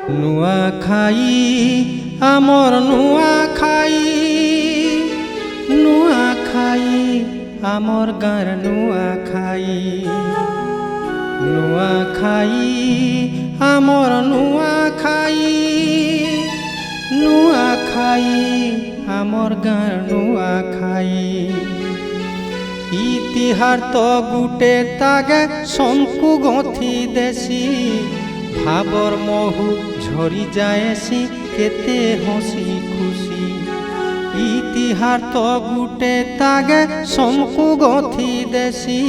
नुआखाई आमर नुआखाई नुआखाई आमर गार नुआखाई नुआखाई आमर नुआखाई नुआखाई आमर गार नुआखाई इतिहार तो गुटे तागे शंकु गथि देसी भाबर महु झरी जाएसी केते हसी खुशी इतिहार तो गुटे तागे शंकु गथि देसी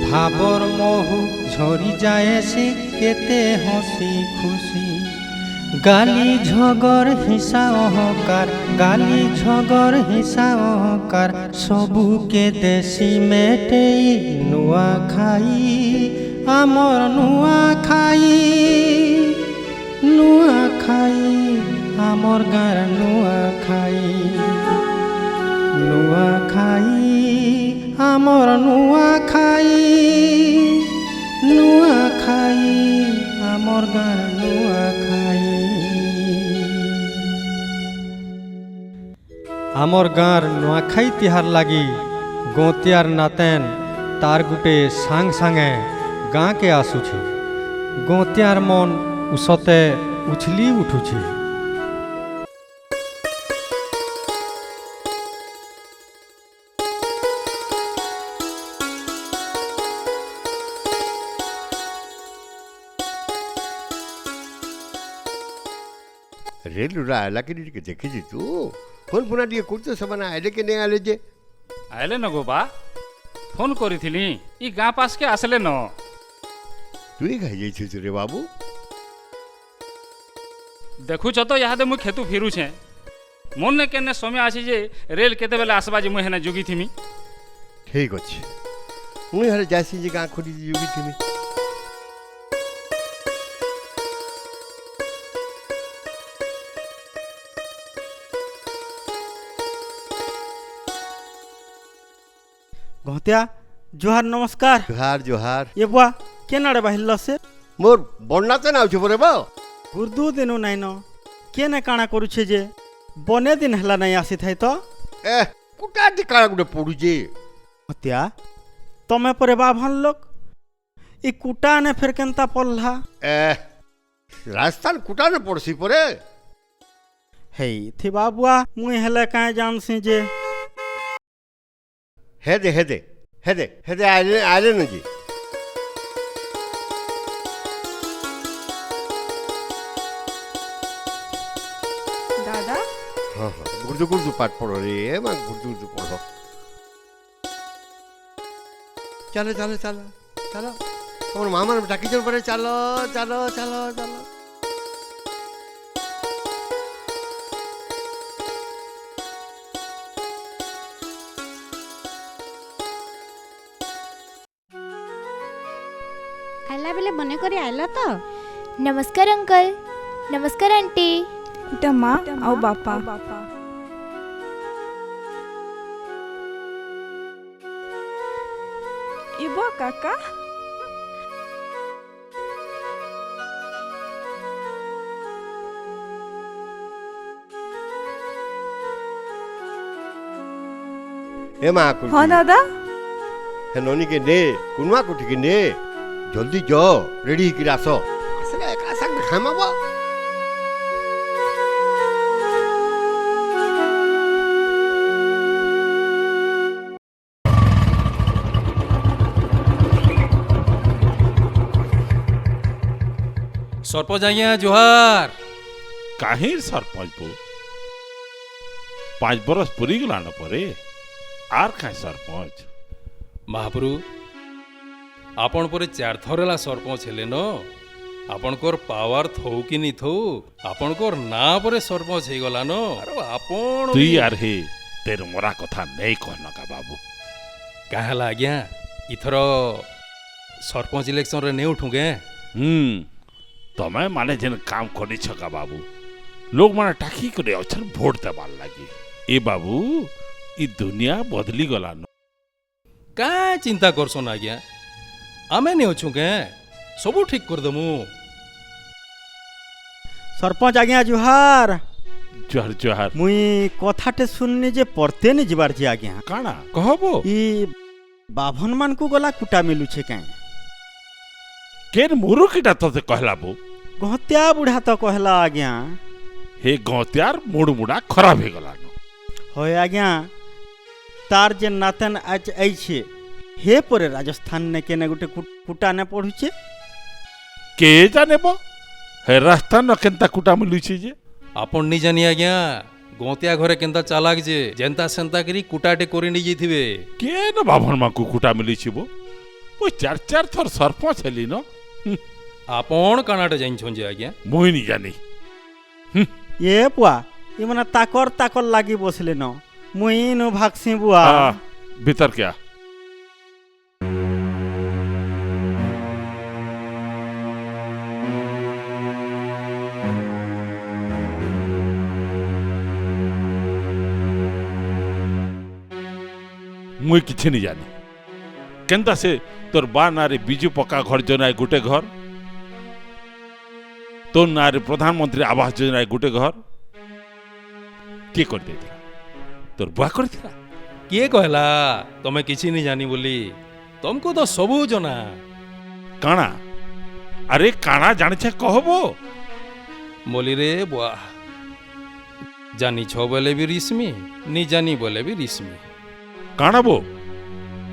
भाबर महु झरी जाएसी केते हसी खुशी गाली झगर हिंसा अहंकार गाली झगर हिंसा अहंकार सबू के देसी मेटेई नुआखाई आमर नुआखाई नुआखाई आमर गार नुआखाई नुआखाई आमर नुआखाई नुआखाई आमर गार नुआखाई आमर गाँर नुआखाई तिहार लगी गोतियार नातेन तार गुटे सांग सांगे गाँ के आसुछि गोतियार मन उसते उछली उठुछि रेलुरा आला कि देखी तू फोन फोना टे करते ସେମାନେ आइले कि नहीं आइले जे आइले न गो बा फोन करिथिली ई गाँ पास के आसले न तू ही खाई जाइछु रे बाबू देखुछ तो याद मु खेतु फिरू छे मन ने केने समय आसी जे रेल केते बेले आसबा जे मु हेना जुगी थिमी ठीक अछि मुई हरे जासी जे गाँ खोडी जुगी थिमी घोतिया जोहार नमस्कार जोहार जोहार ये बुआ केनाडे बाहिल्ल से मोर बन्नाते ना छु बरे बा गुर्दू दिनु नाइन केने काଣା करूछे जे बने दिन हला नहीं आसी थाई तो ए कुटा दी काळा गुडे पडू जे घोतिया तमे परे बा भन लोक ई कुटा ने फिर केनता पल्ला ए राजस्थान कुटा ने पड़सी परे हे थी बाबुआ मुई हेले काहे जानसी जे हेदे हेदे हेदे हेदे आइले आइले न जी दादा हाँ हाँ गुर्दू गुर्दू पाठ पढ़ो रे मां गुर्दू गुर्दू पढ़ो चलो चलो चलो चलो तुम्हारे मामा ने डाकी चल पड़े चलो चलो चलो चलो आइला बेले बने करी आइला तो नमस्कार अंकल नमस्कार आंटी इटा माँ आओ बापा इबो काका ए मां कुटी हाँ दादा हे नोनी के ने कुनवा कुटी के ने जल्दी जो रेडी की रासो असले एका संग खामाबो सरपंच आज्ञा जोहार काहिर सरपंच को 5 बरस पूरी गलान परे आर का सरपंच महाप्रभु आपण परे 4 थरला सरपंच हेले न आपणकर पावर थौ कि नी थौ आपणकर ना परे सरपंच हे गला न अरे आपण तू यार हे तेर मोरा कथा नहीं कहना का बाबू काहला आज्ञा इथर सरपंच इलेक्शन रे नहीं उठूगे तमे माने जेन काम करी छका बाबू लोग माने टाकी करे अछर वोट देबार लागी ए बाबू ई दुनिया बदली गला न का चिंता करसन आज्ञा आमे नहीं अछु के सब ठीक कर दमु सरपंच आज्ञा जुहार। जुहार जुहार। मुई कथाटे सुननी जे परते नहीं जिबार जी आज्ञा। काଣା कहबो? ई बाभन मान को गला कुटा मिलुछे काई? केन मुरुकिटा तते कहला बो? गहत्या बुढ़ा तो कहला आज्ञा। हे गौत्यार मुड़ मुड़ा खराब हे गलानो। होय आज्ञा, तार जे नातन आज आइछे हे परे राजस्थान ने केने गुटे कुटा ने पढ़ुचे। के जाने बो? हे रास्ता न केनता कुटा मिलुछि जे? आपण नहीं जानी आज्ञा, गोतिया घरे केंता चालाक जे जेंता सेंता करी कुटाटे कोरी नहीं जाइथिबे। केन बाभन मा को कुटा मिलुछि बो? ओ चार चार थर सरपंच हेली न। आपण कानाटे जाइन छन जे आज्ञा। मुई नहीं जानी। ये पुआ ये मना ताकर ताकर लागी बसले न। मुई नो भागसी बुआ। भीतर क्या? मुई किछि नहीं जानी। केंता से तोर बा नारे बिजू पक्का घर जोनाय गुटे घर, तो नारे प्रधानमंत्री आवास योजना गुटे घर के कर देथिला? तोर बुआ करथिला? किए कहला तमे किछि नहीं जानी बोली? तुमको तो सबू जना। काଣା? अरे काଣା जानिछे कहबो? बोली रे बुआ, जानी छो बोले भी रिस्मी, नी जानी बोले भी रिस्मी। काଣା बो?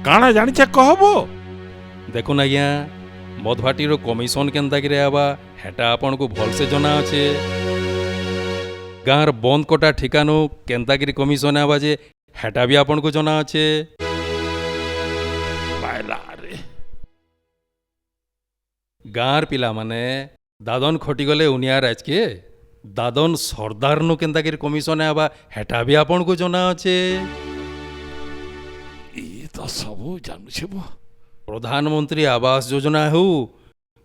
काଣା जानिछे कहबो? देखुन आज्ञा, मधुहाटीर कमिशन केनता कि आवा हेटा आपन को भल से जना अच्छे। गाँर बंद कोटा ठिकानु केनता कि कमिशन आवा जे हेटा भी आपन को जना अच्छे। बायला रे। गाँर पिला माने दादन खटी गले उनियार आज के दादन सरदार नु केनता कि कमिशन आवा हेटा भी आपन को जना अच्छे। ये तो सबू जानुछे बो। प्रधानमंत्री आवास योजना हो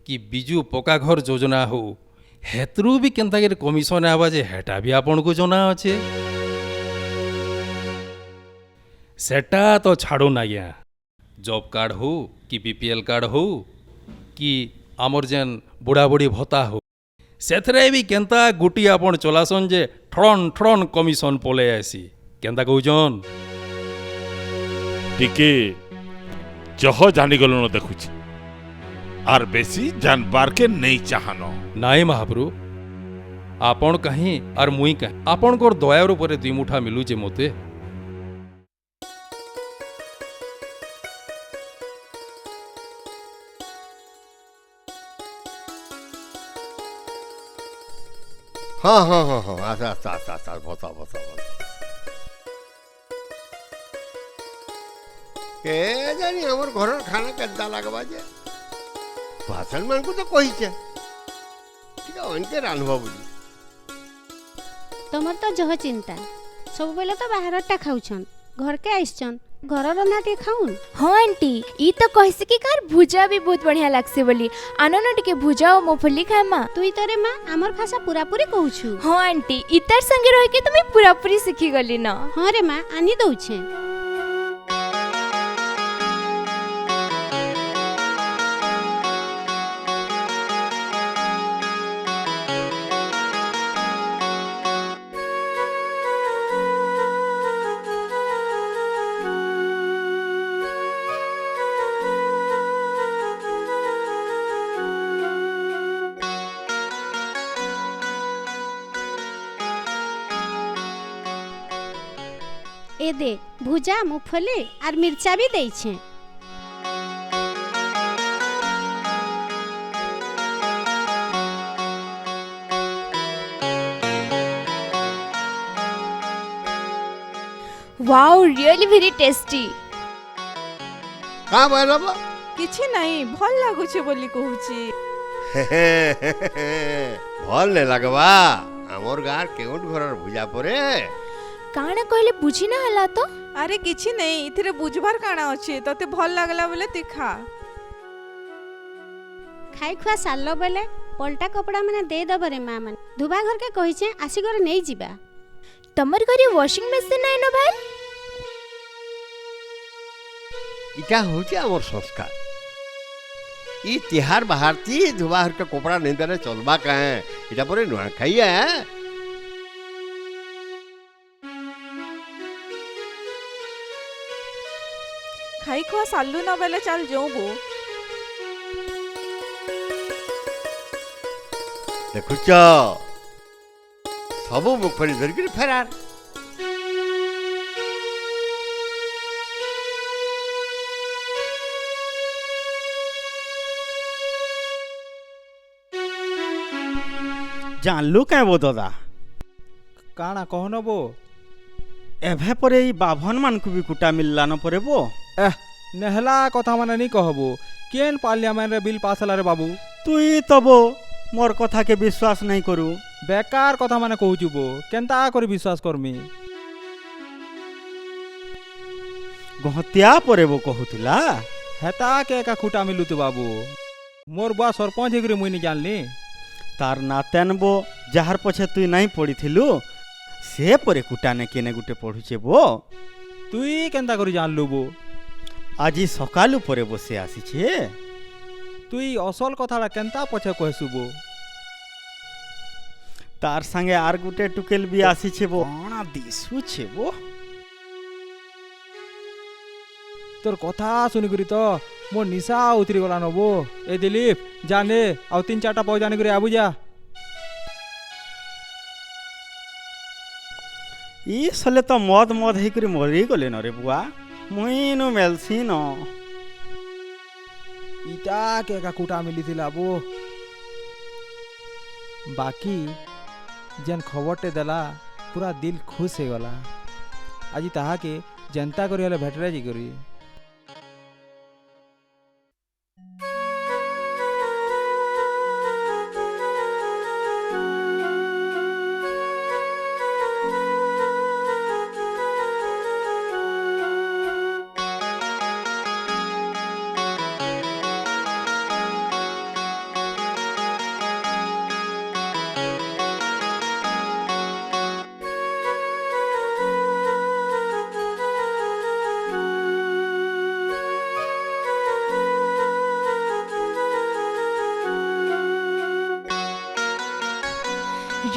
कि बिजू पक्का घर योजना हो, हेतरू भी केनता के कमिशन आवाजे हेटा भी आपन को जना अच्छे। सेटा तो छाड़ो ना गया, जॉब कार्ड हो कि बीपीएल कार्ड हो कि आमर जेन बुढ़ा बुढ़ी भत्ता हो, सेथरे भी केनता गुटी आपन चलासन जे ठड़न ठड़न कमिशन पले आसी। केनता कहउजन? टिके जह जानी गलो न देखुछि आर बेसी जानबार के नहीं चाहनो। नाई महाप्रभु, आपण कहीं आर मुई कहीं आपण कोर दयार ऊपर दुई मुठा मिलुचे मोते। हाँ हाँ हाँ हाँ आसा आसा आसा आसा बता बता बता। के जानी हमर घर खाना केदा लागबा जे? भाषण मान को तो कही छे कि अनके रानबा बोली। तमर तो जह चिंता सब बेले तो बाहरटा खाउछन, घर के आइछन, घर रंधा टे खाउन। हाँ आंटी, ई तो कहसी कि कार भुजा भी बहुत बढ़िया लागसे बोली। आनन टिके भुजा और मोफली खाए माँ। तुई तोरे माँ आमर भाषा पूरा पूरी कहूछु। हाँ आंटी, इतार संगे रह के तुम्हें पूरा पूरी सीखी गली ना। हाँ रे माँ, आनी दउछे। ए दे भुजा मुफली और मिर्चा भी दे छे। Wow, really very tasty. का बोलबो? किछि नहीं, भल लागुछे बोली कहूची। भल ने लगवा हमर गार केउट घरर भुजा परे। काना कहले बुझी ना हला तो? अरे किछि नहीं, इथिरे बुझबार काना अछि, तते भल लागला बोले ती खा। खाई खुआ सारलो बेले पलटा कपड़ा माने दे दब रे माँ माने। धुबा घर के कहि छे आसी घर नहीं जिबा। तमर घरे वॉशिंग मशीन है न भाई? इटा होचे हमर संस्कार। ଇ ତିହାର ବାହାରତି ଧୁବା ହରକା କପଡ଼ା ନେଇଦେଲେ ଚଲବା କାଁ ଏଇଟା ପରେ ନୂଆଖାଇ ଖାଇ ଖୁଆ ସାରିଲୁ ନ ବେଲେ ଚାଲ ଯାଉ ବୋ। ଦେଖୁଛ ସବୁ ମୁଖରୀ ଧରିକିରି ଫେରାର। ଜାଣିଲୁ କାଁ ବୋ ଦାଦା କାଣା କହନ ବୋ? ଏଭେ ପରେ ଏଇ ବାଭନ ମାନଙ୍କୁ ବି କୁଟା ମିଳିଲାନ ପରେ ବୋ। ନେହଲା କଥା ମାନେ ନି କହବୁ। କେନ୍ ପାର୍ଲିଆମେଣ୍ଟରେ ବିଲ୍ ପାସ୍ ହେଲା ରେ ବାବୁ? ତୁଇ ତ ବୋ ମୋର୍ କଥା କେ ବିଶ୍ୱାସ ନାଇଁ କରୁ। ବେକାର କଥା ମାନେ କହୁଛୁ ବୋ, କେନ୍ତା କରି ବିଶ୍ୱାସ କରମି? ଗହତିଆ ପରେ ବୋ କହୁଥିଲା। ହେତା କେ ଏକା ଖୁଟା ମିଲୁତୁ ବାବୁ। ମୋର୍ ବୁଆ ସରପଞ୍ଚ ହେଇକରି ମୁଇଁ ନି ଜାଣିଲି। ତାର ନାତେନ ବୋ ଯାହାର ପଛେ ତୁଇ ନାଇଁ ପଡ଼ିଥିଲୁ ସେ ପରେ କୁଟାନେ କେନେ ଗୁଟେ ପଢ଼ୁଛେ ବୋ। ତୁଇ କେନ୍ତା କରି ଜାଣିଲୁ ବୋ? ଆଜି ସକାଳୁ ପରେ ବୋ ସେ ଆସିଛେ। ତୁଇ ଅସଲ କଥାଟା କେନ୍ତା ପଛେ କହେସୁ ବୋ? ତାର ସାଙ୍ଗେ ଆର ଗୁଟେ ଟୁକେଲ ବି ଆସିଛେ ବୋ। କାଣା ଦିଶୁଛେ ବୋ? তোর কথা শুনিকরি তো মোর নিশা উতরি গলা নবো। এ দিলীপ জানে আউ 3-4টা পয়সা জানি করে আবু যা। ই সলে তো মদ মদ ହେଇକରି মরি গলে ন রে বুয়া। মুই নু মেলছি ন। ইটা কে একা কুটা মিলিଥିଲା বো। বাকি যেন খবরটে দেলা পুরা দিল খুশ হয়ে গলা। আজি তাহাকে জেন্তা করি হলে ভেটরে জি করি।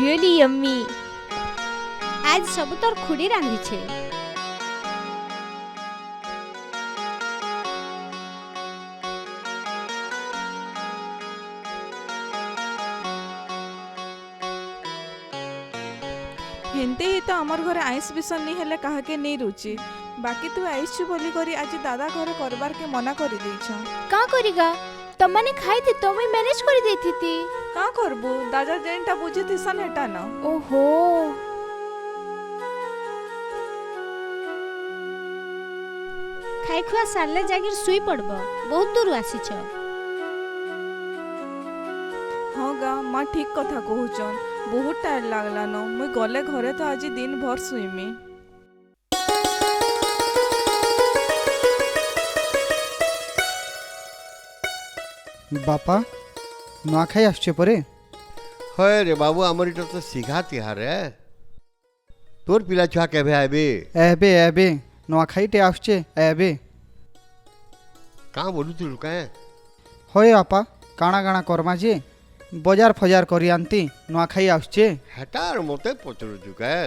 Really yummy. আজ সবু তোর খুড়ি রাঁধিছে। हेनते ही तो आमर घरे आइस बिसन नहीं हेले काहके नहीं रुचि। बाकी तू आइसछु बोली करी आज दादा घरे करबार के मना करी देछ। का करिगा? तमने खाई थी तो मैं मैनेज कर देती थी। का करबू दादा जेनटा बुझे थिसन हेटा न। ओहो খাই খুয়া সারলে জাগির শুই পড়ব। বহুত দূর আসিছ। हाँ गा माँ ठीक कथा कहूचन। बहुत टायर लागला न। मुई गले घरे तो आज दिन भर सुईमी। বাপা নোয়াখাই আসছে পরে? হয় রে বাবু আমার এটা তো শিঘা তিহার রে। তোর পিলা ছুয়া কেবে আইবে? এবে এবে নোয়াখাইটে আসছে এবে। কাঁ বলুଥିଲୁ କାଁ? হয় আপা কাଣା কাଣା করমা যে বজার ফজার করি আনতি নোয়াখাই আসছে। হেটা আর মতে পচরুছু কাঁ?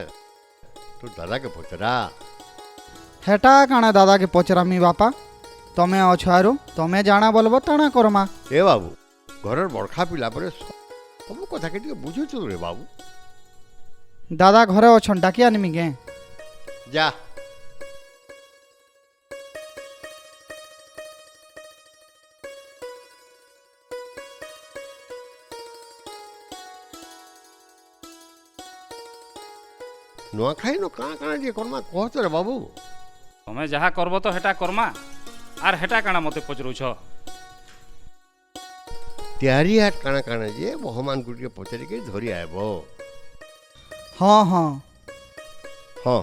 তোর দাদাকে পচরা। হেটা কাଣା দাদাকে পচরামি বাপা? তমে অছ আরো তমে জানা বলব তানা করমা। এ বাবু ঘরের বড়খা পিলা পরে সবু কথাকে টিকে বুঝুছু রে বাবু। দাদা ঘরে অছন ডাকি আনমি গে। যা নোয়াখাই ন কাঁ কাঁ টিকে কর্মা কহত রে বাবু। তুমি যাহা করব তো হেটা করমা। আর হেটা কাଣା মতে পচরুছ? ତିଆରି ହାଟ କାଣା କାଣା ଯେ ବହମାନଙ୍କୁ ଟିକେ ପଚାରିକି ଧରି ଆଇବ। হ্যাঁ হ্যাঁ ହଁ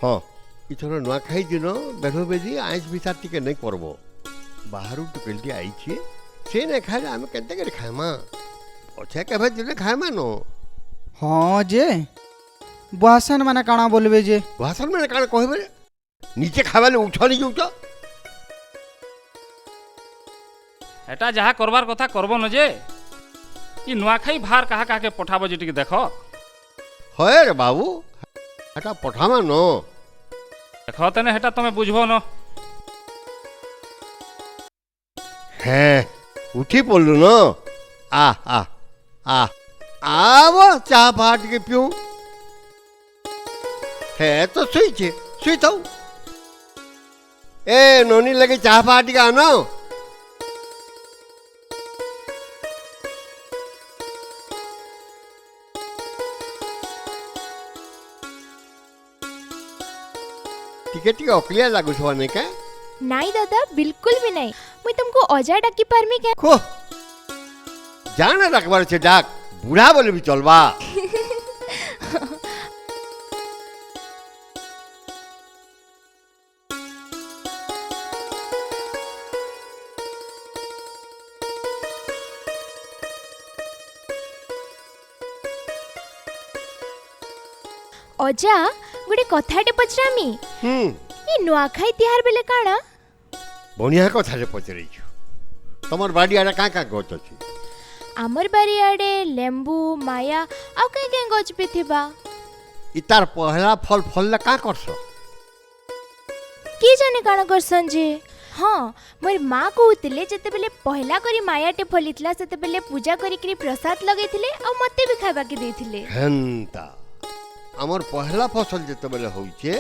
ହଁ ଇଥର ନୂଆଖାଇ ଦିନ ବେଢ଼ ବେଦି ଆଇଁଷ ବିଚାର ଟିକେ ନାଇଁ କରବ। ବାହାରୁ ଟୁକେଲଟି ଆଇଛେ ସେ ନାଇଁ ଖାଇଲେ ଆମେ କେନ୍ତା କରି ଖାଇମା? ପଛେ କେବେ ଦିନେ ଖାଇମା ନ। হ্যাঁ যে বুয়াসান মানে কাଣା বলবে যে? ଭାଷଣ ମାନେ କାଣା କହିବେ? ନିଜେ ଖାଇବାଲେ ଉଠ ନେଇ ଯାଉଛ। एटा जहा करबार कथा करबो न जे ई नुआखाई भार कहा कहा के पठाबो जे टिके देखो हय रे बाबू हेटा पठामा न देखो तने हेटा तमे बुझबो न हे उठी पड़लु न आ आ आ आव चाह फाट के पियूं हे तो सुई थाऊ ए नोनी लगे चाह फाट के आनो टिके अकलिया लागू छने का नहीं दादा बिल्कुल भी नहीं। मुई तुमको अजा डाकी पारमी क्या को जाने रखबार छे डाक बूढ़ा बोले भी चलबा अजा गोटे कथाटे पचरामी ई नुआखाई तिहार बेले काना बढ़िया कथा रे पचरई तमर बाड़ी आड़े का गछ अछि आमर बारी आड़े लेंबू माया आ के गछ भी थिबा इतार पहला फल फल का करस की जाने काना करसन जे हाँ मोर माँ कहूतिले जते बेले पहला करी मायाटे फलितला सेते बेले पूजा करी करी प्रसाद लगैथिले आ मते भी खाबा के देथिले हेंता आमर पहला फसल जते बेले होइछे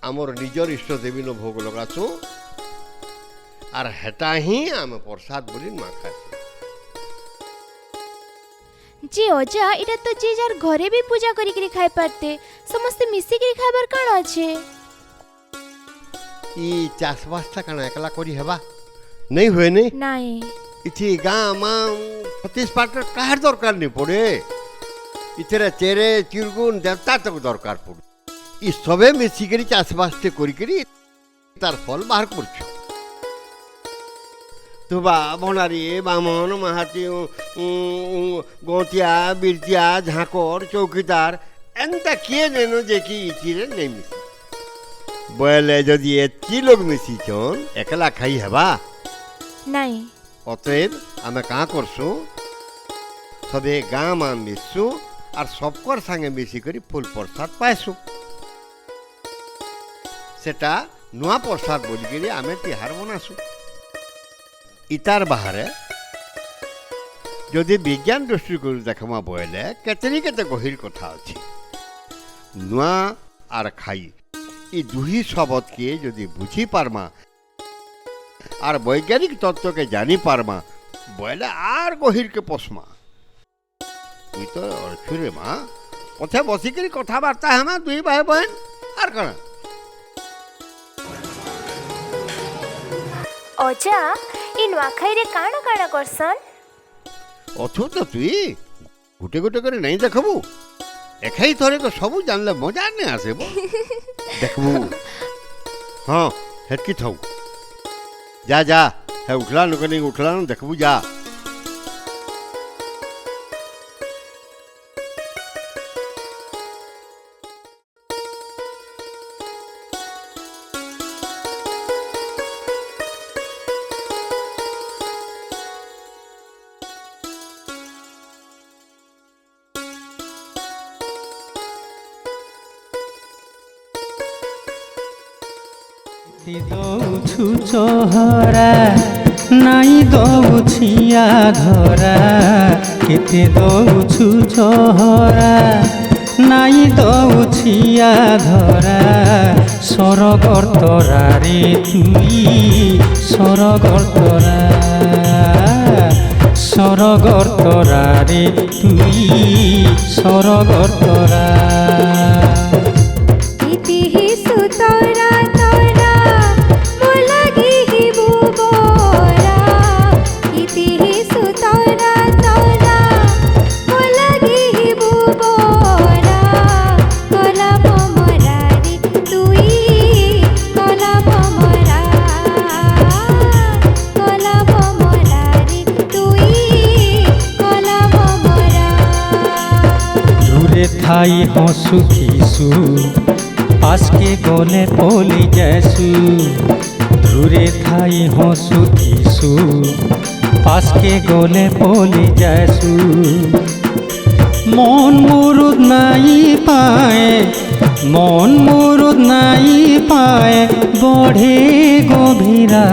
आमर निजर इष्ट देवी न भोग लगासु आर हेटा ही आम प्रसाद बोली मा खासु जी अजा इटा तो जे जार घरे भी पूजा करी करी खाइ पारते समस्त मिसी करी खाइबार काना छे ई चासबासटा काना एकला करी हेबा नहीं हुए नहीं नहीं इथि गाँ माँ 25 पाटर काहर दरकार नहीं पड़े इतरे चेरे चिरगुन देवता तक दरकार पड़े ई सबे मिसिकरी चासबासटे करी तार फल बाहर करछ तुबा भंडारी बामन महाती गोतिया बिरतिया झाकर चौकीदार एंता किए नेनो जे कि इचिरे नहीं मिसी बोले जदि एति लोग मिसी छन एकला खाई हेबा नहीं अतएव आमे का करसु सबे गाँ माँ मिसु और सबकर संगे मिसी करी फुल प्रसाद पाइसु सेटा नुआ प्रसाद बोली करी आमे तिहार बनासु इतार बाहरे जदि विज्ञान दृष्टिकोण देखमा बोले केतरी केते गहिर कथा अछि नुआ आर खाई ई दुही शब्द के जदि बुझी पारमा आर वैज्ञानिक तत्व के जानी पारमा बोले आर गहिर के पसमा तुई तो अर्थुरे माँ पथे बसी करी कथा बार्ता हमा दुई भाई बहन आर कना अजा ई नुआखाई रे काना काना करसन अथु तो तुई गुटे गुटे करे नहीं देखबू एखाई थोड़े को सबू जानले मजा नहीं आसेबो देखबू हाँ हेतकी थाऊ जा जा है उठला नुकनी उठला न देखबू जा दौछु चोहरा नाई दौछिया धरा केते दौछु चोहरा नाई दौछिया धरा सरगर तरारे तुई सरगर तरा सरगर तरारे तुई सरगर तरा थाई हंसु खीसु पास के गोले पोली जैसु দূরে ঠাই হসুথিসু পাশকে গলে পলি যাইছু মন মুরুদ নাই পায় মন মুরুদ নাই পায় বঢ়ে গভীরা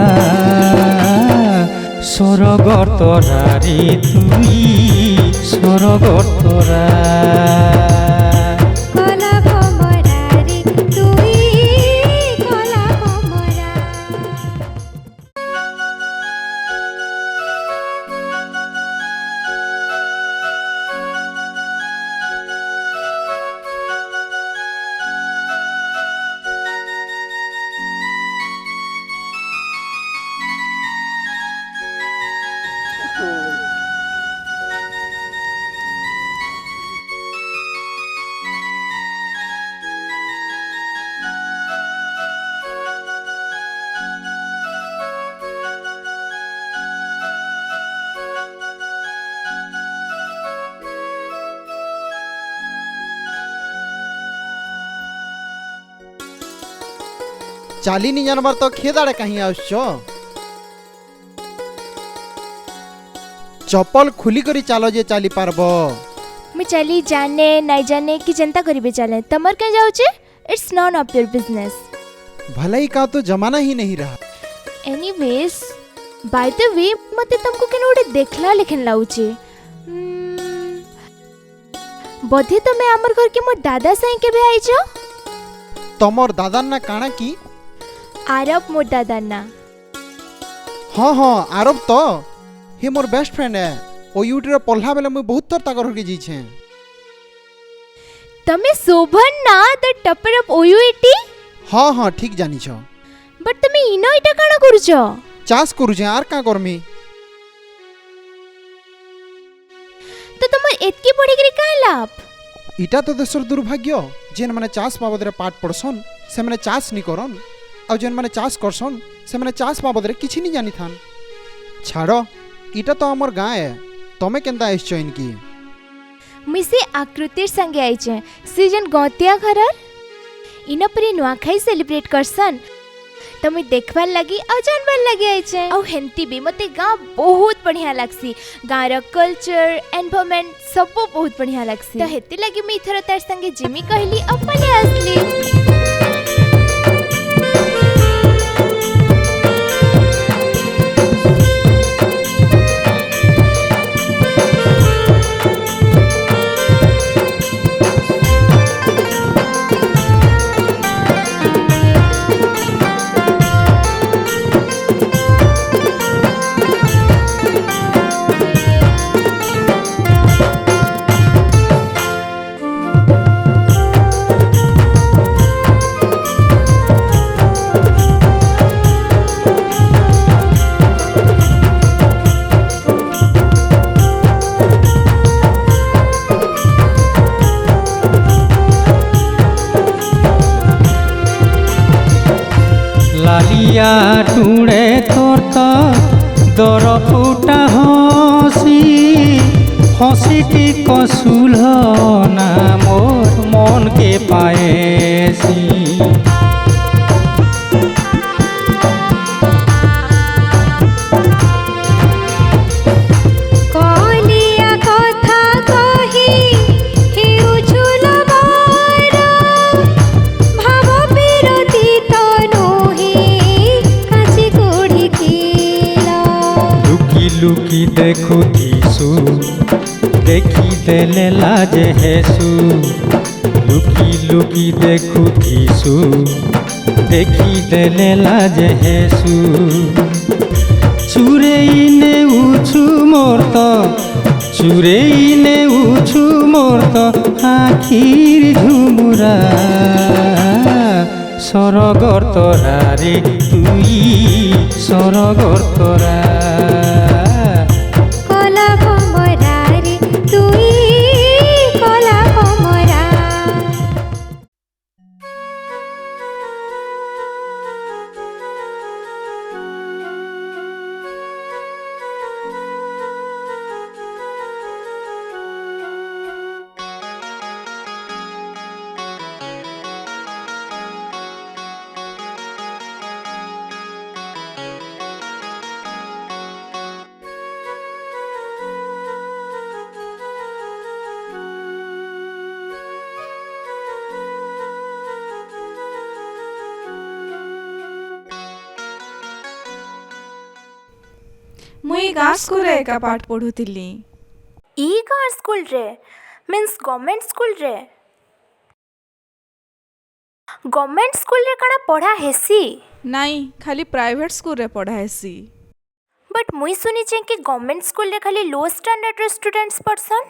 স্বর্গৰ তৰাৰে তুই স্বৰ্গৰ তৰা কলা ভমরা রে তুই কলা ভমরা। चाली नहीं जानवर तो खेदाड़े कहीं आउछ चप्पल खुली करी चालो जे चाली पारबो मैं चली जाने नहीं जाने की जनता करीबे चले तमर कहीं जाऊचे it's none of your business. भलाई का तो जमाना ही नहीं रहा। एनीवेज बाय द वे मते तुमको केन ओडे देखला लेखन लाउचे बोधे तो मैं आमर घर के मोर दादा सही के भी आई छो तमर दादा ना काना की आरब मोर दादा ना। हाँ हाँ आरब तो हे मोर बेस्ट फ्रेंड है ओ यूट्यूब पढ़ला बेले मुई बहुत थर ताकर होके जी छे। तमे शोभन ना द टपर अप ओयूईटी। हाँ हाँ ठीक जानी छो बट तमे इनो इटा काना करूछो चास करूछे आर का करमी तो तमर एतकी पढ़ी करी का लाभ इटा तो देशर दुर्भाग्य जेन माने चास बाबदरे पाठ पढ़सन से माने चास नी करन और जेन माने चास करसन से माने चास बाबदरे किछि नी जानी थान छाड़ो इटा तो हमर गाँ है तमे केंदा आइछो इनकी मिसे आकृतिर संगे आइछे सीजन गौतिया घरर इना परे नुआखाई सेलिब्रेट करसन तमे देखबार लगी और जानबार लगी आइछे और हेंती भी मते गाँ बहुत बढ़िया लागसी गाँ रो कल्चर एनवायरनमेंट सब बहुत बढ़िया लागसी तो हेती लगी मैं इथर तार संगे जिमी कहली और पले असली। লালিয়া টুড়ে তোর তো দর ফুটা হসি হসিটি কসুল না মোর মনকে পায়েছি लुकी देखु थीसु देखी देले लाजे हेसु लुकी लुकी देखु थीसु देखी देले लाजे हेसु चुरेइने उछु मोर तो चुरेइने उछु मोर तो आखिर झुमुरा सरगर तोरा रे तुई सरगर तोरा मुई गाँ स्कूल एका पाठ पढ़ुतिली। ई गाँ स्कूल रे मीन्स गवर्नमेंट स्कूल रे? गवर्नमेंट स्कूल रे कणा पढ़ा हेसी? नाई खाली प्राइवेट स्कूल रे पढ़ा हेसी। बट मुई सुनी जे कि गवर्नमेंट स्कूल रे खाली लो स्टैंडर्ड रे स्टूडेंट्स पढ़सन।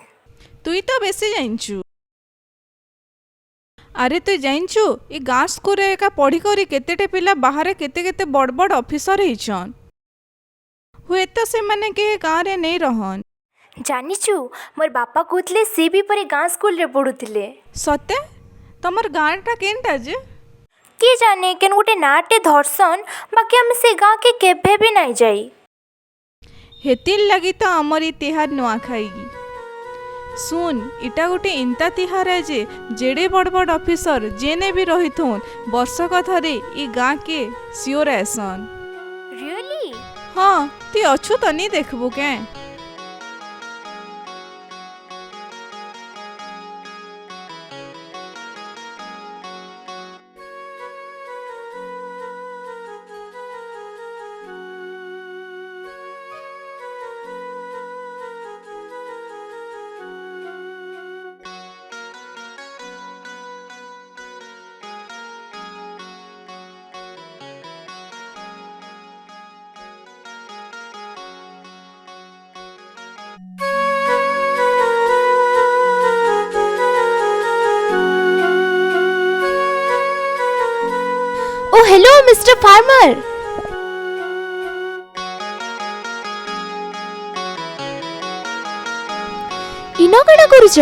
तुई तो बेसी जाइंचु। अरे तु जाइंचु ई गाँ स्कूल रे एका पढ़ी करी केतेटे पिला बाहर केते केते बड़ बड़ ऑफिसर हेइछन। हुए तो से माने के गाँ रे नहीं रहन। जानिछु मोर बापा कहतले सी भी परे गाँ स्कूल रे पढ़ुतिले। सते तमर गाँटा केनटा जे? के जाने केन गुटे नाटे धरसन बाकी हम से गाँ के केभे भी नहीं जाई। हेतिल लगी तो अमर ई तिहार नुआखाई। सुन इटा गोटे इंता तिहार है जे जेड़े बड़ बड़ ऑफिसर जेने भी रही थोन वर्षक थरे ई गाँ के सियोर ऐसन। रियली? हाँ ती अच्छु तो नहीं देखबू के? ओ हेलो मिस्टर फार्मर। इना कणा करूछ?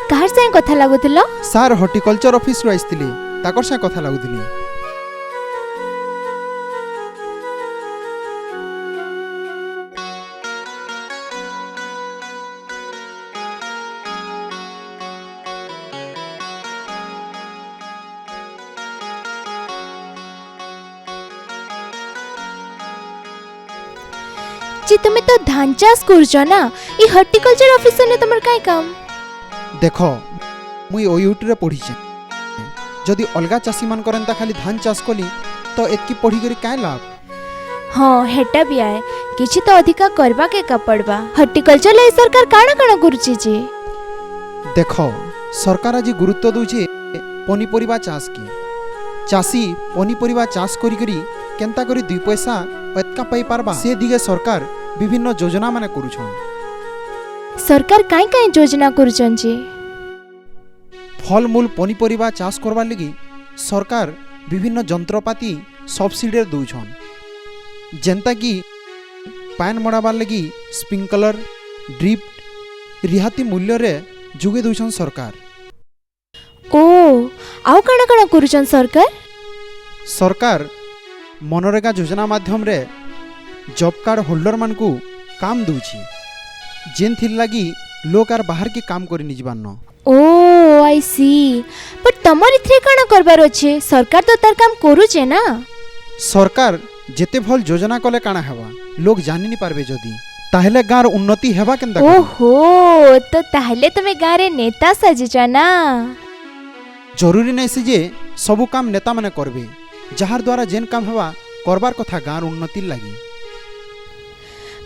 काहर से कथा लागुतिलो? ସାର୍ ହର୍ଟିକଲଚର ଅଫିସରୁ ଆସିଥିଲି, ତାଙ୍କର ସାଙ୍ଗେ କଥା ଲାଗୁଥିଲି। जी तुम तो धान चाष करूछ ना, ई हॉर्टिकल्चर ऑफिसर ने तुमर काई काम? देख मुई ओयूटीरे पढ़ीचे, जदि अलगा चाषी मान करंता खाली धान चाष कली तो एतकी पढ़ी करी काय लाभ? हाँ हेटा भी आए किछि तो अधिका करबा के का पड़बा। हॉर्टिकल्चर ले सरकार काना काना करूची जी? देख सरकार आज गुरुत्व दउछे पनीपरिबा चाष की। चाषी पनीपरिबा चाष करी करी केंता करी दुई पैसा एतका पाई पारबा से दिगे सरकार विभिन्न योजना माने करूछन। सरकार काई काई योजना करूछन जी? फल मूल पनीपरिबा चाष करबा लगी सरकार विभिन्न जंत्रपाति सब्सिडी दउछन, जेंता कि पान मड़ाबार लगी स्प्रिंकलर ड्रिप रिहाती मूल्य रे जुगे दउछन सरकार। ओ आउ काना काना करूछन सरकार? सरकार मनरेगा योजना माध्यम रे जॉब कार्ड होल्डर मान को काम दूची, जेन थिर लगी लोग आर बाहर की काम करी निजबान न। ओ आई सी, बट तमर इथरे काना करबार अछि? सरकार तो तार काम करूचे ना। सरकार जेते भल योजना कले काना हेबा लोग जानि नि पारबे, जदी ताहेले गार उन्नति हेबा केनता? ओहो तो ताहले तुमे गारे नेता सजिच ना। जरूरी नहीं से जे सबु काम नेता माने करबे, जहार द्वारा जेन काम हेबा करबार कथा गार उन्नति लगी।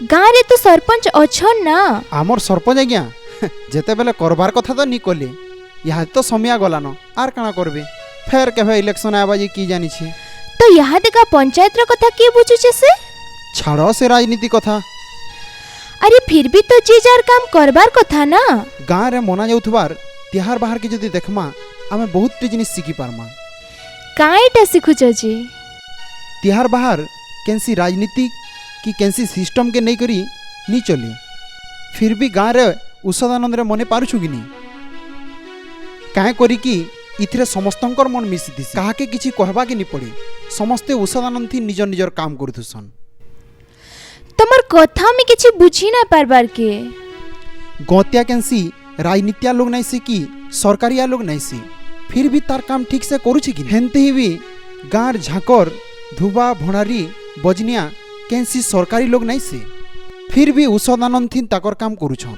गाँ रे तो सरपंच अछन ना। आमर सरपंच आज्ञा जेते बेले करबार कथा तो नी कले, यहाँ तो समय गलान आर काना करबे, फेर केबे इलेक्शन आबा जे की जानि छे। तो यहाँ देखा पंचायत रो कथा के बुझुचे से? छाड़ो से राजनीति कथा। अरे फिर भी तो जे जार काम करबार कथा ना। गाँ रे मना जाउथबार तिहार बाहर के जदी देखमा आमे बहुत जिनिस सिखी पारमा। काईटा सिखुछ जी? तिहार बाहर केंसी राजनीति की केंसी सिस्टम के नहीं करी नी चली, फिर भी गाँ रे उषद आनंद रे मने पारुछु कि नी? काहे करी कि इथिरे समस्तंकर मन मिसी दिसी, काहा के किछि कहबा के नी पड़ी, समस्ते उषद आनंद थी निजर निजर काम करथुसन। तमर कथा में किछि बुझी ना पारबार के। गौतिया केंसी राजनीतिया लोग नहीं से कि सरकारिया लोग नहीं से, फिर भी तार काम ठीक से करूछि कि? हेनते ही भी गाँर झाकर धुबा भणारी बजनिया केंसी सरकारी लोग नहीं से, फिर भी उषद आनंद थी ताकर काम करूछन।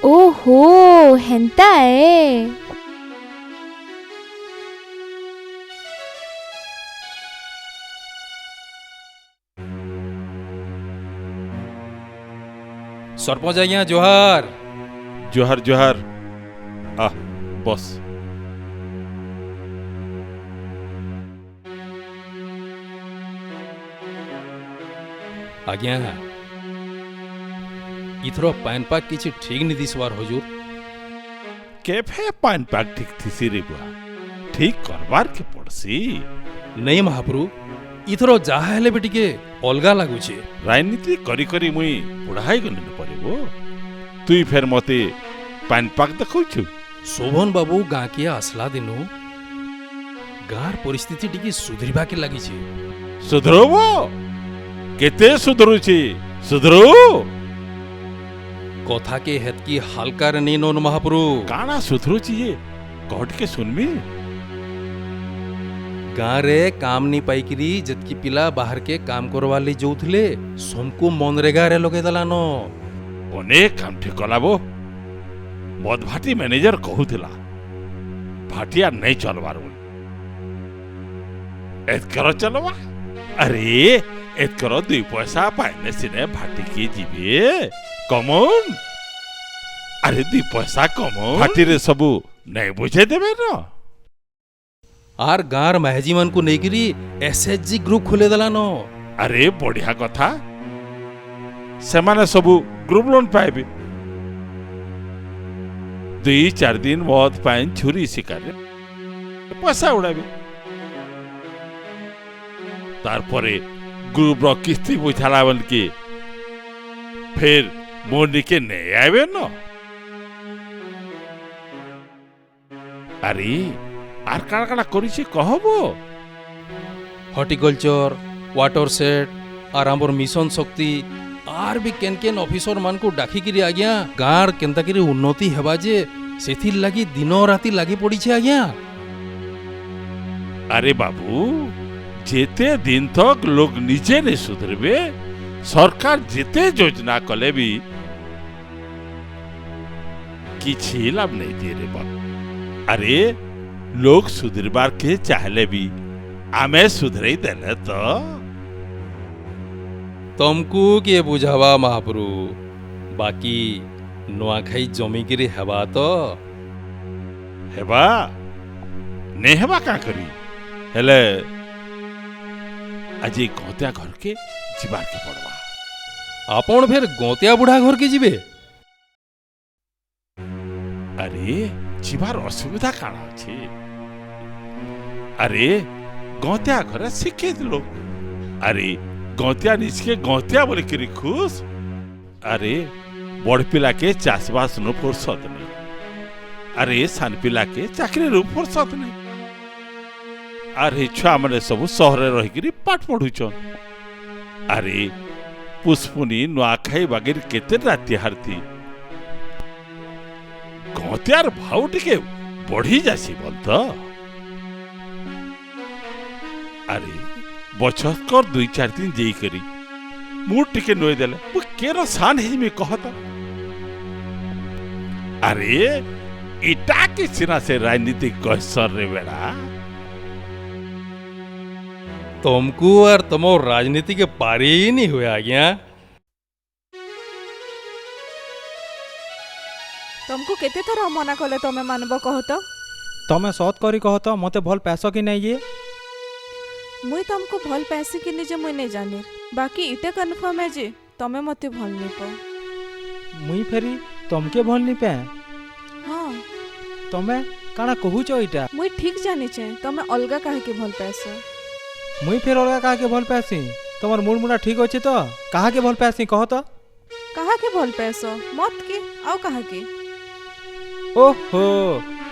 ओहो हेंता है। सरपंच आज्ञा जोहार। जोहार जोहार। आ बस। आज्ञा इथरो पान पाक किछि ठीक नहीं दिसवार हुजूर। केफे पान पाक ठीक थिसी रे बुआ, ठीक करबार के पड़सी। नहीं महाप्रभु, इथरो जाहा हेले भी टिके अलगा लागुचे। राजनीति करी करी मुई बुढ़ाई गनि न परिबो। तुई फेर मते पान पाक देखौछु। शोभन बाबू गाँ के आसला दिनु गाँर परिस्थिति टिके सुधरिबा के लागि छे। सुधरबो केते सुधरुची सुधरू। कथा के हेतकी हल्का रे नी नोन महाप्रभु। काना सुधरुची ये कहट के सुनमी। गाँ रे काम नहीं पाइकरी जतकी पिला बाहर के काम करवाली जोउथले सोमको मनरेगा रे लगे दलानो। अनेक काम ठीक कलाबो। मदभाटी मैनेजर कहूथिला भाटिया नहीं चलवार बोली। एतकर चलवा। अरे एतकर 2 पैसा पाइने सिने भाटी के जीवे कमन। अरे 2 पैसा कमन भाटी रे सबू नहीं बुझे देबे न। आर गाँर महजी मन को नेगिरी एसएचजी ग्रुप खोले दलानो। अरे बढ़िया कथा। सेमाने सबू ग्रुप लोन पाइबे। 2-4 दिन मद पाइन छुरी शिकार पैसा उड़ाबे। तारपरे ग्रुप रो किस्ती बुझाला बन के फिर मोनी के नहीं आवे न। अरे आर काना काना करिछि कहबो। हॉर्टिकल्चर, वाटर सेट और हमर मिशन शक्ति आर भी केन केन ऑफिसर मान को डाकी करी आज्ञा गाँर केनता करी उन्नति हेबा जे सेथिर लागी दिनो राति लागी पड़ी छे आज्ञा। अरे बाबू जेते दिन तक लोग निजे नहीं सुधरबे सरकार जेते योजना कले भी किछि लाभ नहीं दे रे बाबू। अरे लोग सुधरबार के चाहले भी आमे सुधरई देले तो। तुमको के बुझावा महाप्रभु। बाकी नुआखाई जमीगिरी हेबा तो हेबा नहीं हेबा का करी। हेले আজি গতিয়া घर के जीवार के पड़वा। आपण फिर गोतिया बुढ़ा घर के जीवे। अरे जीवार असुविधा काना अछि। अरे गौतिया घर शिक्षित लोग। अरे गौतिया निचके गौतिया बोले करी खुश। अरे बड़ पिला के चाषबास नु फुर्सत नहीं। अरे सान पिला के चाकरी रू फुर्सत नहीं। अरे छुआ मैंने सब सहरे रही पाठ पढ़ुचन। अरे पुष्पुनी नुआखाई बागिर केते राति हारती गौतियार भाव टिके बढ़ी जासी बोल तो। अरे बचत 2-4 दिन जेई करी मूड टिके नोई देले वो केरो सान हिजमी कहता। अरे इटा के सिना से राजनीतिक कहसर रे बेड़ा। तुमको और तुमो राजनीति के पारी ही नहीं हुए आज्ञा। तुमको केते थरा मना कले तमे मानबो कह तो। तमे सत करी कह तो मते भल पैसो कि नहीं ये। मुई तुमको भल पैसे कि नहीं जे मुई नहीं जानी। बाकी इते कन्फर्म है जे तमे मते भल नहीं पो। मुई फेरी तुमके भल नहीं पे। हाँ तमे काना कहूचो इटा। मुई ठीक जानी छे तमे अलगा काहे के भल पैसे। मुई फिर अलगा कहा के भल पैसी। तुम्हार मूड मुड़ा ठीक अच्छे तो कहा के भल पैसी कह तो। कहा के भल पैसो मत के आउ कहा के। ओहो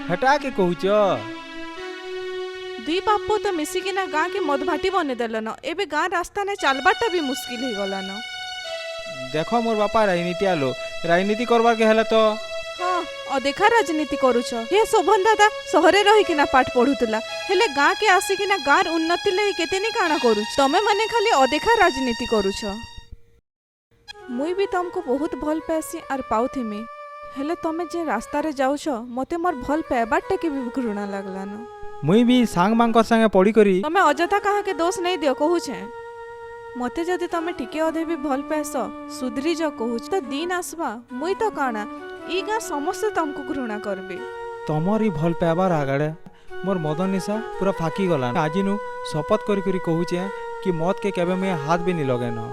हटा के कहूच। 2 बापो तो मिसिकिना गाँ के मदभाटी बने देलन। एबे गाँ रास्ता ने चलबाटा भी मुश्किल हो गलान। देखो मोर बापा राजनीति आलो राजनीति करबार के हेला तो। हाँ अदेखा राजनीति करूछ। हे शोभन दादा सहरे रही किना पाठ पढ़ुतला हेले गाँ के आसी किना गाँर उन्नति लई केतेनी काना करूछ। तमे माने खाली अदेखा राजनीति करूछ। मुई भी तुमको बहुत भल पैसी आर पाउथिमी हेले तमे जे रास्ता रे जाउछ मते मोर भल पैबाटा के भी घृणा लागलान। मुई भी सांग मांग संगे पड़ी करी। तमे अजथा कहा के दोष नहीं दियो कहू छे। मते जदि तमे टिके अधे भी भल पाएस सुधरी जा कहूच तो दिन आसबा मुई तो काना ई गाँ समस्ते तुमको घृणा करबे। तमर ई भल पाइबार आगड़े मोर मदन निशा पूरा फाकी गला। आज नु शपथ करी करी कहूचे कि मत के केबे मैं हाथ भी नहीं लगे न।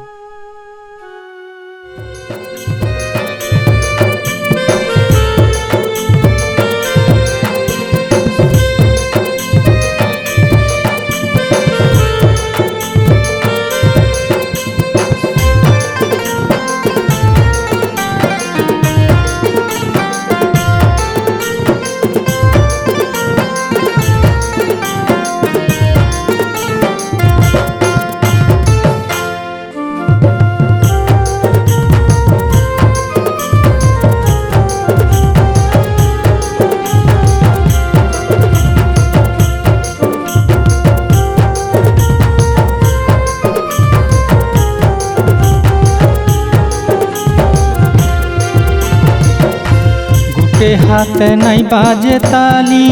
हाथ नहीं बाजे ताली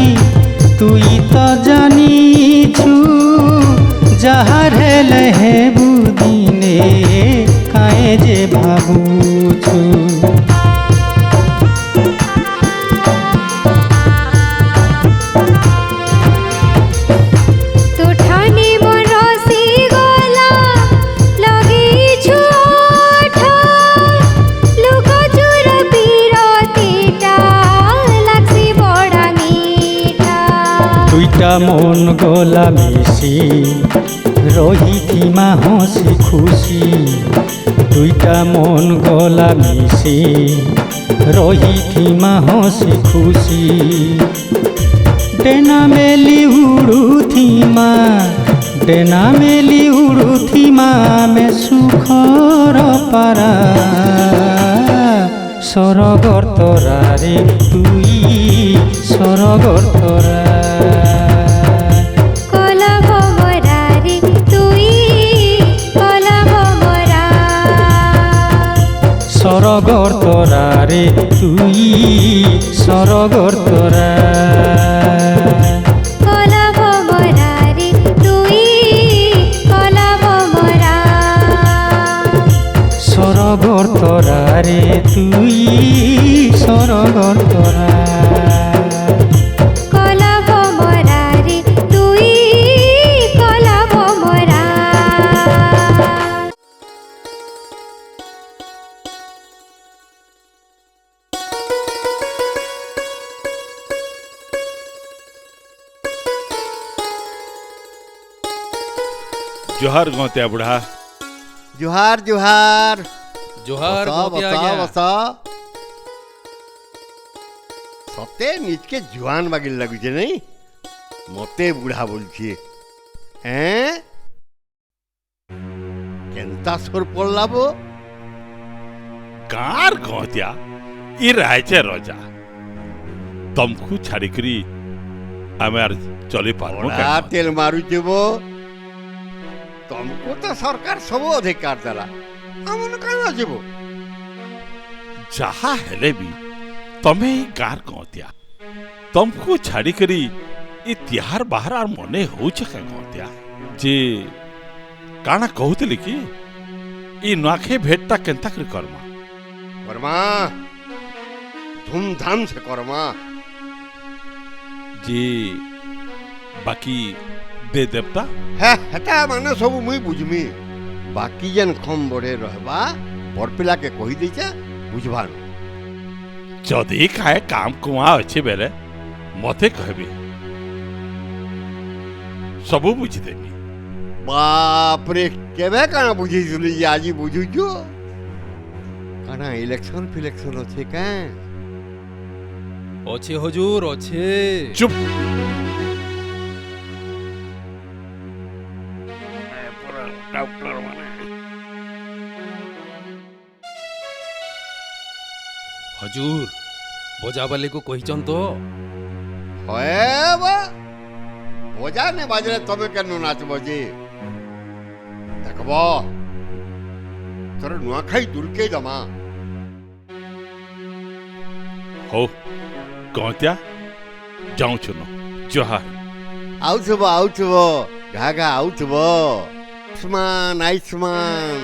तुई तो जानी छु जहाँ हेले हे बुदिने काए जे भाबू छु। मन गला मिसी रही थी माँ हसी खुशी दुईटा मन गला मिसी रही थी माँ हसी खुशी डेना मेली उड़ू थी माँ डेना मेली उड़ू थी माँ में सुखर पारा सरगर तोरा रे तुई सरगर तोरा सरगर तोरा रे तुई सरगर तोरा कलाब मोरा रे तुई कलाब मोरा सरगर तोरा रे तुई सरगर तोरा कलाब मोरा रे तुई कलाब मोरा। जोहार गौत्या बुढ़ा। जुहार जुहार जोहार बसा गौत्या बसा आज्ञा। बसा सते निजके जुआन बागिल लगुचे नहीं मते बुढ़ा बोलछी हैं केनता सुर पड़ला बो गार गौत्या ई रायचे रोजा तमकु छाड़िकरी आमे आर चली पारबो बड़ा तेल मारुचे बो तुमको तो सरकार सब अधिकार देला हमन काना जेबो जहा हेले भी तमे ई गार गौत्या तमकु छाड़िकरी ई तिहार बाहर आर मने होउछे के गौत्या जे काना कहूतली कि ई नखे भेटता केनता करी करमा वर्मा धूमधाम से करमा जे बाकी दे देवता है हेता माने सब मुई बुझमी बाकी जन खम बड़े रहबा बड़ पिला के कहि दैछे बुझबान जदि खाए काम कुआ अच्छे बेले मते कहबी सबू बुझी देबी बाप रे केबे काना बुझी जुली आजी बुझुजो काना इलेक्शन फिलेक्शन अच्छे का अच्छे हुजूर अच्छे। चुप हुजूर बोझा वाले को कहिचन तो होए बा बोझा ने बाजरे तमे केनो नाचबो जी देखबो तोर नुआखाई दुलके जमा हो गौत्या जाऊं चुनो जोहार आउथबो घाघा आउथबो आयुष्मान आयुष्मान।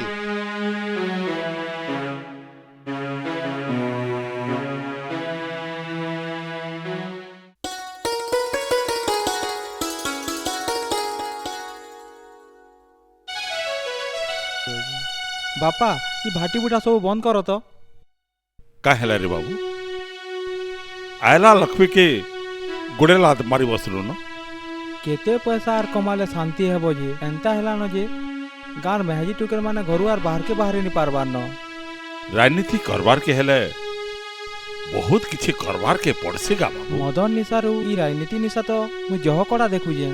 बापा ये भाटी बुटा सब बंद करो तो। का हेला रे बाबू? आयला लक्ष्मी के गोड़े लात मारी बसलु न। केते पैसा आर कमाले शांति हेबो जे एंता हेला न जे गार मेहजी टुकर माने घरु आर बाहर के बाहर नहीं पारबार न। राजनीति करबार के हेले बहुत किछि करबार के पड़सेगा बाबू। मदन निशारू ई राजनीति निशा तो मु जह कड़ा देखु जे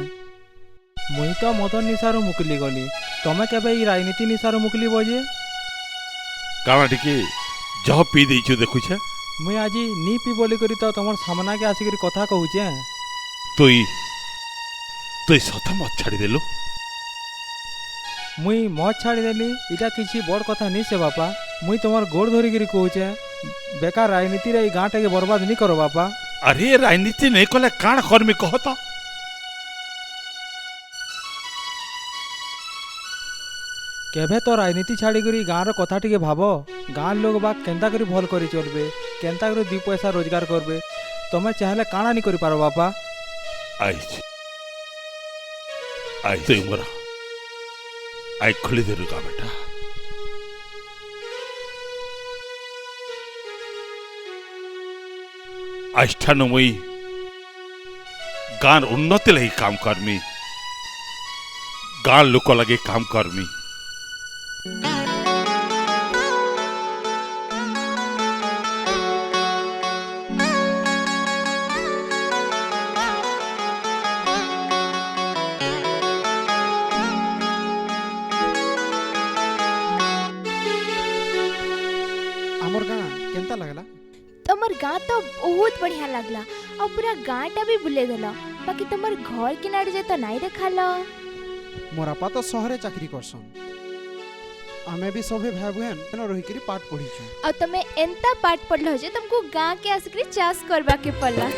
मुई तो मदन निशारू मुकली गली तमे केबे ई राजनीति निशारू मुकली बजे? काना टिके जह पी देइछु देखु छे। मुई आजी नी पी बोली करी तो तमर सामना के आसी करी कथा कहू छे। तुई सत मत छाड़ी देलु। मुई मत छाड़ी देली इटा किछि बड़ कथा नहीं से बापा। मुई तमर गोड़ धरी करी कहू छे बेकार राजनीति रे ई गाँटा के बर्बाद नहीं करो बापा। अरे राजनीति नहीं कले काण करमी कहता। केभे तो राजनीति छाड़ी करी गाँर कथा टिके भाव। गाँव लोग बा केंता करी भल करी चलबे केंता करी 2 पैसा रोजगार करबे तमे चाहले काणा नहीं करी पारो बापा। आई तो मोरा आई खुली दे रुका बेटा। आष्ठान मुई गान उन्नति लगी काम करमी गान लोक लगे काम करमी। आमर गाँ केंता लगला? तमर गाँ तो बहुत बढ़िया लगला और पूरा गाँटा भी बुले देला। बाकी तमर घर किनारे जे तो नहीं देखाला। मोर आपा तो शहरे चाकरी करसन। हमें भी सभे भाई बहन रही करी पाठ पढ़ी छो। और तमे एंता पाठ पढ़लो जे तुमको गाँ के आसकरी चाष करबा के पड़ला।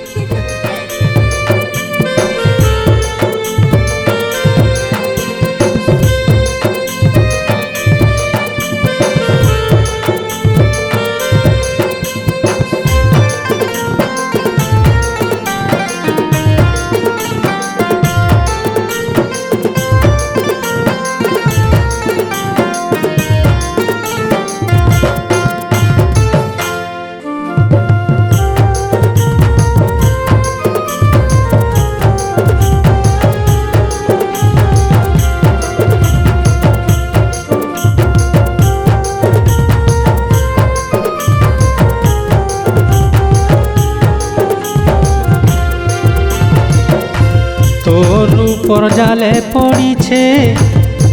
তোর জালে পড়িছে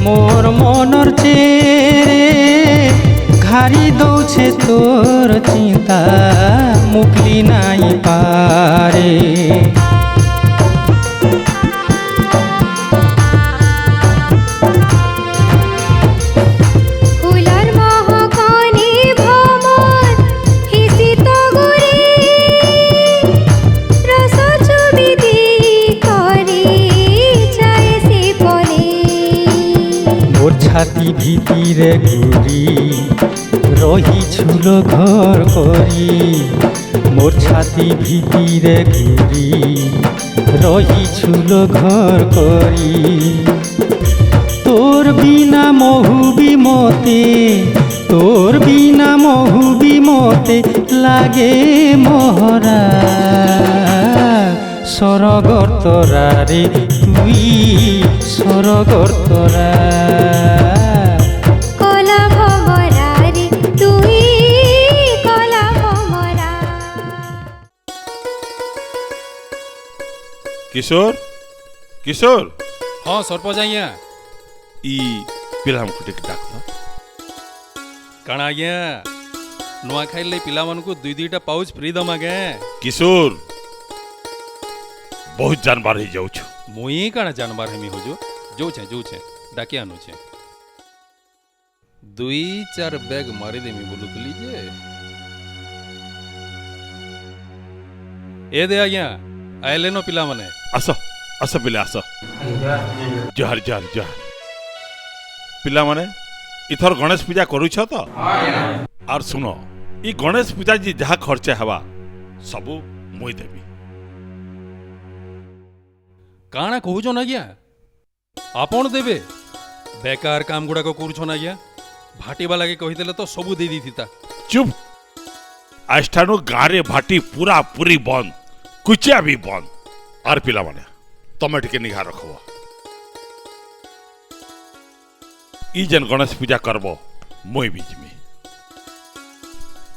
মোর মনর চেরে ঘাড়ি দৌছে তোর চিন্তা মুকলি নাই পারে। ছাতি ভিতিরে ঘুরি রহিছুল ঘর করি মোর ছাতি ভিতিরে ঘুরি রহিছুল ঘর করি তোর বিনা মহুবি মতে তোর বিনা মহুবি মতে লাগে মহরা সরগর তোরা রে তুই সরগর তোরা কলা ভমরা রে তুই কলা ভমরা। किशोर किशोर हाँ सरपंच आज्ञा ई पिला हमको टेक डाक काण आज्ञा नुआ खाइले पिला मानकु 2-2टा पाउच फ्री दम आगे। किशोर बहुत जानबार ही जाऊ छु। मुई काण जानबार हेमी हो जो छे डाके आनु छे 2-4 बैग मारी देमी बोलुतली जे ए दे आज्ञा आइले नो पिला माने आस आस पिले आस जोहार जोहार जोहार पिला माने इथर गणेश पूजा करूछ तो और सुनो ई गणेश पूजा जी जहाँ खर्चा हवा सबू मुई देवी। काଣା कहुछन आज्ञा आपण देबे बेकार काम गुड़ाक करुछन आज्ञा भाटीवा लगे कहीदेले तो सबू दे दीता। चुप आष्टानु गाँव भाटी पूरा पूरी बंद कुचिया भी बंद और पिला माने तमे टिके निघा रखो ई जन गणेश पूजा करबो मुई भी जिमी।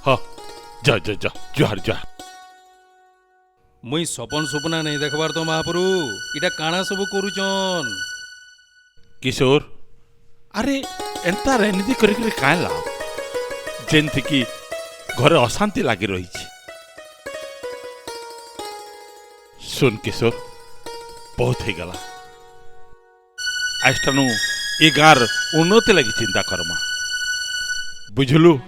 हाँ जा जा जा जुहार जुहार। मुई सपन सुपना नहीं देखबार तो महाप्रभु इटा काଣା सब करुछन। किशोर अरे एंता राजनीति करी काँ लाभ जेनथी कि घरे अशांति लगी रही। सुन किशोर बहुत ही गला आष्टानु ये गाँव उन्नति लगी चिंता करमा बुझलु।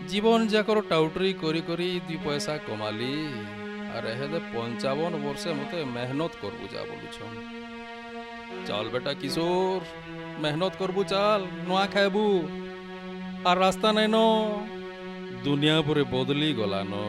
जीवन जाकर टाउटरी करी करी 2 पैसा कमाली और हेदे 55 वर्षे मते मेहनत करबू जा बोलुछन। चल बेटा किशोर मेहनत करबू चल नुआ खाबू और रास्ता नहीं नो दुनिया पूरे बदली गला नो।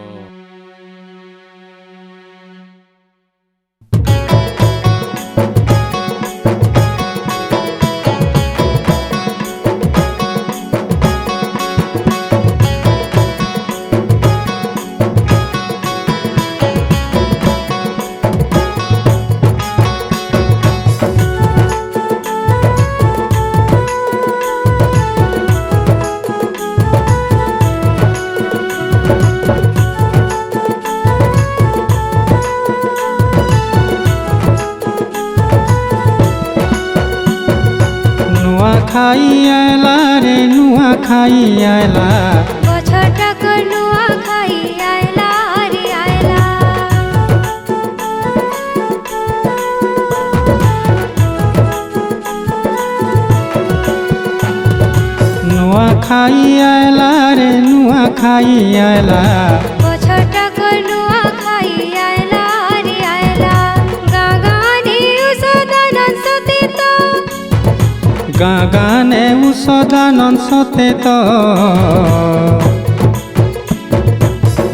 खाई आयला रे नुआ खाई आयला गछटा को नुआ खाई आयला रे आयला। नुआ खाई आयला रे नुआ खाई आयला गछटा को नुआ खाई आयला रे आयला। गागाने उसदानन सते तो गागाने उसदानन सते तो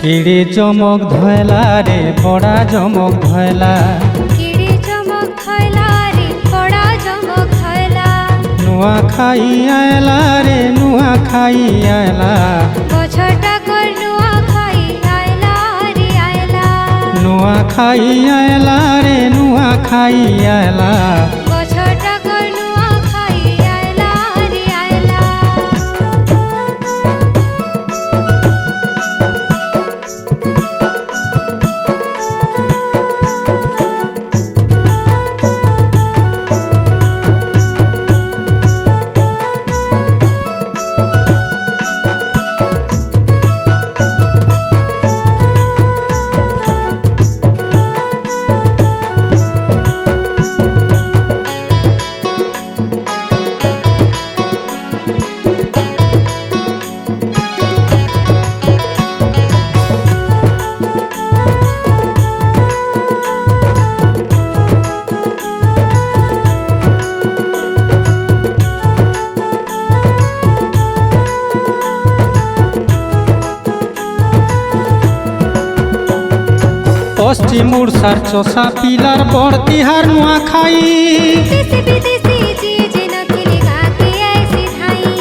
किड़ी चमक धयला रे बड़ा चमक धयला। किड़ी चमक धयला रे बड़ा चमक धयला। नुआ खाई आयला रे नुआ खाई आयला गछटा को नुआ खाई आयला रे आयला। नुआ खाई आयला रे नुआ खाई आयला गछटा को नुआ खाई आयला रे आयला। पश्चिम उड़सार चोसा पिलार बड़ तिहार नुआ खाई। देसी विदेशी चीज नकली खाके ऐसी खाई।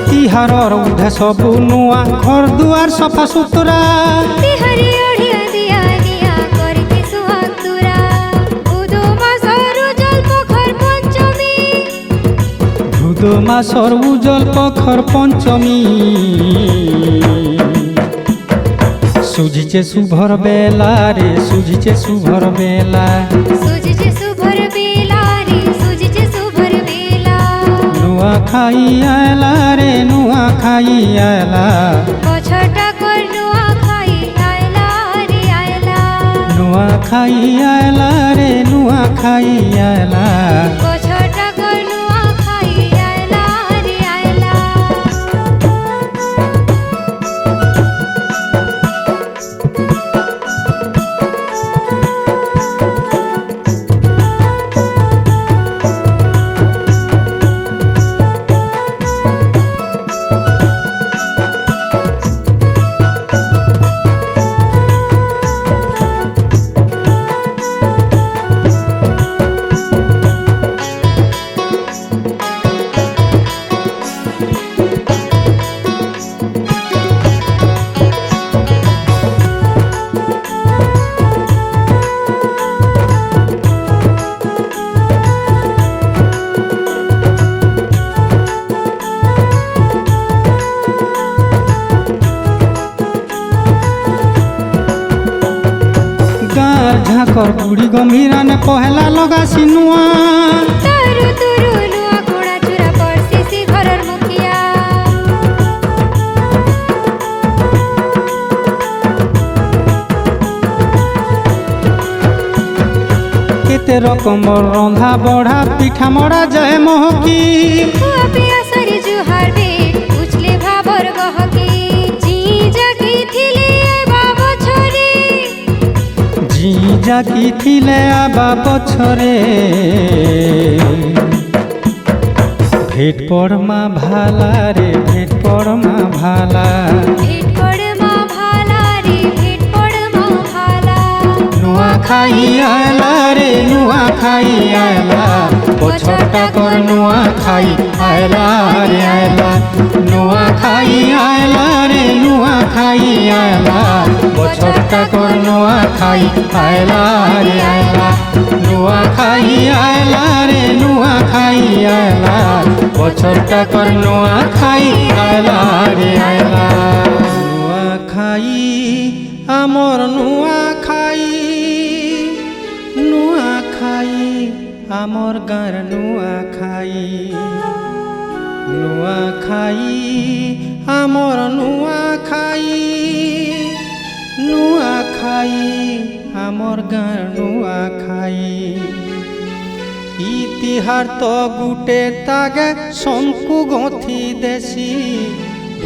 तिहारर उधे सबू नुआ घर दुआर सफा सुतरा। तिहारी ओढ़िया दिया दिया करके सुहागतुरा। उदो मासर उजल पोखर पंचमी। ধুদো মাসর উজল পখর পঞ্চমী সুজিছে শুভর বেলা রে সুজিছে শুভর বেলা। सुजिजे सुभर बेला रे सुजिजे सुभर बेला। নুয়া খাই আয়লা রে নুয়া খাই আয়লা गछटा को नुआ खाई आयला रे आयला। নুয়া খাই আয়লা রে নুয়া খাই আয়লা गछटा को नुआ खाई आयला रे आयला। ତାଙ୍କର ବୁଢ଼ୀ ଗମ୍ଭୀରାନେ ପହେଲା ଲଗାସି ନୂଆ ତରୁ ତୁରୁ ନୂଆ କୁଣା ଚୁରା ପଡ଼ସି ସେ ଘରର ମୁଖିଆ। କେତେ ରକମର ରନ୍ଧା ବଢ଼ା ପିଠା ମଡ଼ା ଯାଏ ମହକି ଖୁଆ ପିଆ ସରି ଜୁହାର ବେ ଉଛଲେ ଭାବର ଗହକି ଜି ଜାକି ଥିଲେ ବାବ ଛରେ ଜି ଜାକି ଥିଲେ ଆବା ପଛରେ ভেট পড়মা ভালা রে ভেট পড়মা ভালা ভেট পড় মা ভালা রে ভেট পড় মা ভালা। নুয়া খাই আয়লা রে নুয়া খাই আয়লা বছরটা কর নুয়া খাই আয়লা রে আয়লা নুয়া খাই আয়লা রে নুয়া খাই আয়লা বছরটা কর নুয়া খাই আয়লা রে আয়লা নুয়া খাই আয়লা রে নুয়া খাই আয়লা বছরটা কর নুয়া খাই আয়লা রে আয়লা নুয়া খাই আমর নুয়া খাই নুয়া খাই আমর গাঁর নুয়া খাই নুয়া খাই আমর নুয়া খাই নুয়া খাই আমর গাঁর নুয়া খাই ইতিহার তো গুটে তাগে শঙ্কু গঁথি দেশি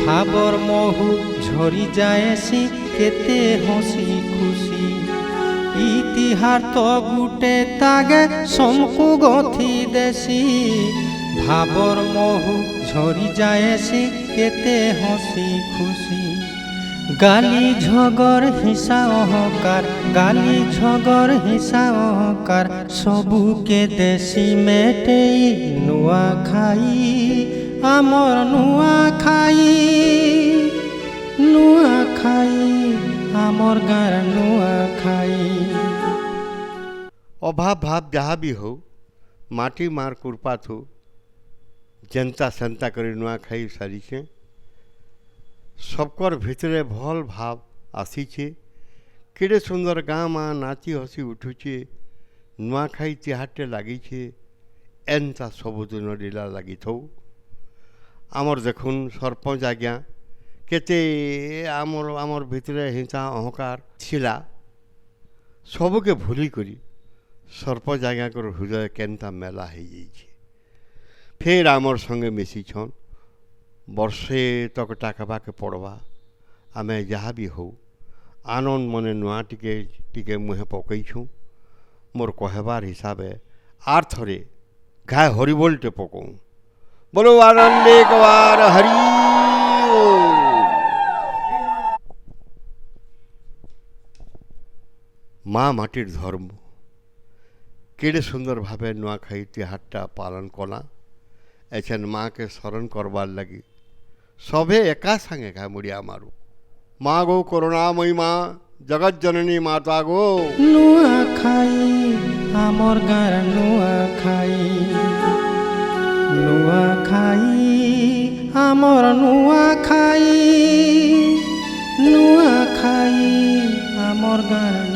ভাবর মহু ঝরি যায়সি কেতে হসি খুশি ইতিহার তো গুটে তাগে শঙ্কু গঁথি দেশি ভাবর মহু ঝরি যায়সি কেতে হসি খুশি গালি ঝগর হিসা অহকার গালি ঝগর হিসা অহকার সবুকে দেশি মেটেই নুয়া খাই আমর নুয়া খাই নুয়া খাই আমর গাঁর নুয়া খাই। अभाव भाव जहाँ भी हो माटी मार कुरपात हो जनता संता करी नुआ खाई सारिछे सबकर भितरे भल भाव आसीछे केड़े सुंदर गाँ माँ नाची हसी उठुचे नुआखाई तिहाटे लागिछे एनता सबुदिन लीला लगी थौ आमर देखुन सरपंच आज्ञा केते आमर आमर भितरे हिंसा अहंकार छिला सबके भूली करी सरपंच आज्ञा कर हृदय केनता मेला हो जाइए फिर आमर संगे मिसी छन वर्षे तक टाकबा के पड़वा आमे जहाँ भी हो आनंद मने नुआ टिके टिके मुहे पकईछू मोर कहबार हिसाबे आर थरे गाय हरिबोलटे पकऊ बोलो आनंद एक बार हरि माँ माटिर धर्म केड़े सुंदर भावे नुआखाई तिहारटा पालन कला एछन माँ के स्मरण करवार लगी सभे एका संगे खा मुड़िया मारू माँ गो करुणामयी माँ जगत जननी माता गो नुआ खाई आमर गाँर नुआ खाई नुआ खाई आमर नुआ खाई नुआ खाई आमर गाँर